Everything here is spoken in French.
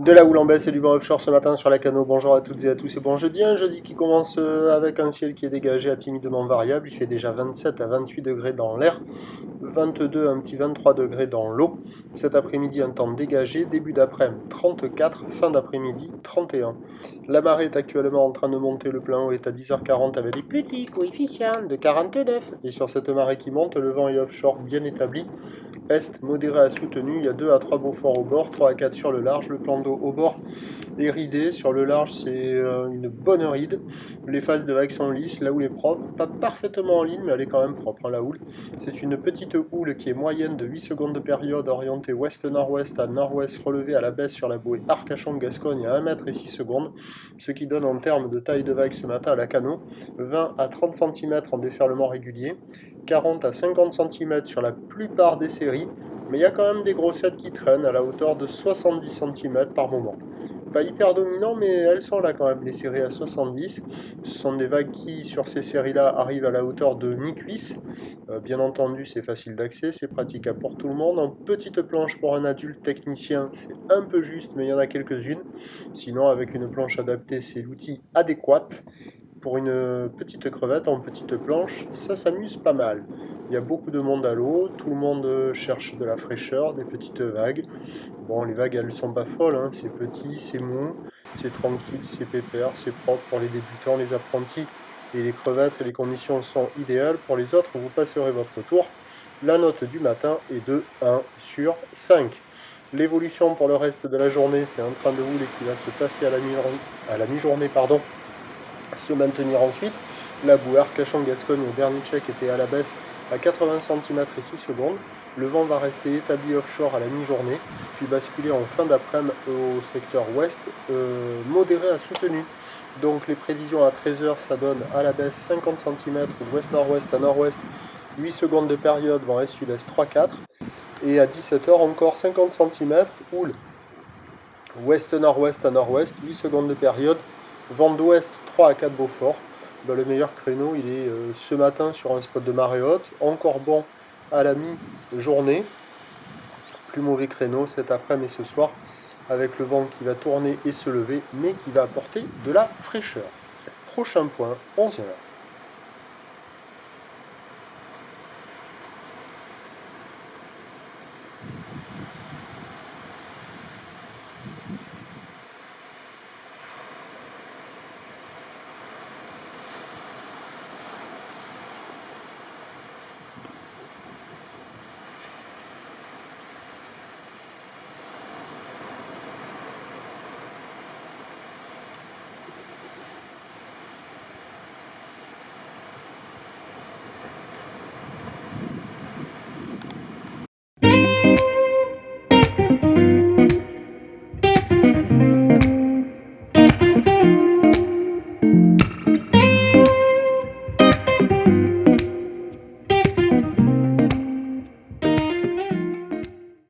De la houle en baisse et du vent offshore ce matin sur la Cano. Bonjour à toutes et à tous et bon jeudi. Un jeudi qui commence avec un ciel qui est dégagé à timidement variable. Il fait déjà 27 à 28 degrés dans l'air, 22, un petit 23 degrés dans l'eau. Cet après-midi, un temps dégagé. Début d'après-midi, 34. Fin d'après-midi, 31. La marée est actuellement en train de monter. Le plein eau est à 10h40 avec des petits coefficients de 49. Et sur cette marée qui monte, le vent est offshore bien établi. Est modéré à soutenu, il y a 2 à 3 Beaufort au bord, 3 à 4 sur le large, le plan d'eau au bord est ridé, sur le large c'est une bonne ride, les phases de vagues sont lisses, la houle est propre, pas parfaitement en ligne mais elle est quand même propre la houle. C'est une petite houle qui est moyenne de 8 secondes de période, orientée ouest-nord-ouest à nord-ouest, relevée à la baisse sur la bouée Arcachon-Gascogne à 1 mètre et 6 secondes, ce qui donne en termes de taille de vague ce matin à la Cano, 20 à 30 cm en déferlement régulier, 40 à 50 cm sur la plupart des séries, mais il y a quand même des grossettes qui traînent à la hauteur de 70 cm par moment. Pas hyper dominant, mais elles sont là quand même, les séries à 70. Ce sont des vagues qui, sur ces séries-là, arrivent à la hauteur de mi-cuisse. Bien entendu, c'est facile d'accès, c'est praticable pour tout le monde. En petite planche pour un adulte technicien, c'est un peu juste, mais il y en a quelques-unes. Sinon, avec une planche adaptée, c'est l'outil adéquat. Pour une petite crevette en petite planche, ça s'amuse pas mal. Il y a beaucoup de monde à l'eau, tout le monde cherche de la fraîcheur, des petites vagues. Bon, les vagues, elles sont pas folles, hein. C'est petit, c'est mou, c'est tranquille, c'est pépère, c'est propre pour les débutants, les apprentis et les crevettes. Les conditions sont idéales. Pour les autres, vous passerez votre tour. La note du matin est de 1 sur 5. L'évolution pour le reste de la journée, c'est un train de houle qui va se passer à la mi-journée, se maintenir ensuite. La bouée Arcachon-Gascogne au dernier check était à la baisse à 80 cm et 6 secondes. Le vent va rester établi offshore à la mi-journée, puis basculer en fin d'après-midi au secteur ouest, modéré à soutenu. Donc les prévisions à 13h, ça donne à la baisse 50 cm ouest-nord-ouest à nord-ouest, 8 secondes de période, vent est-sud-est 3-4. Et à 17h, encore 50 cm, houle ouest-nord-ouest à nord-ouest, 8 secondes de période, vent d'ouest 3 à 4 Beaufort. Le meilleur créneau, il est ce matin sur un spot de marée haute, encore bon à la mi-journée. Plus mauvais créneau cet après-midi et ce soir, avec le vent qui va tourner et se lever, mais qui va apporter de la fraîcheur. Prochain point, 11h.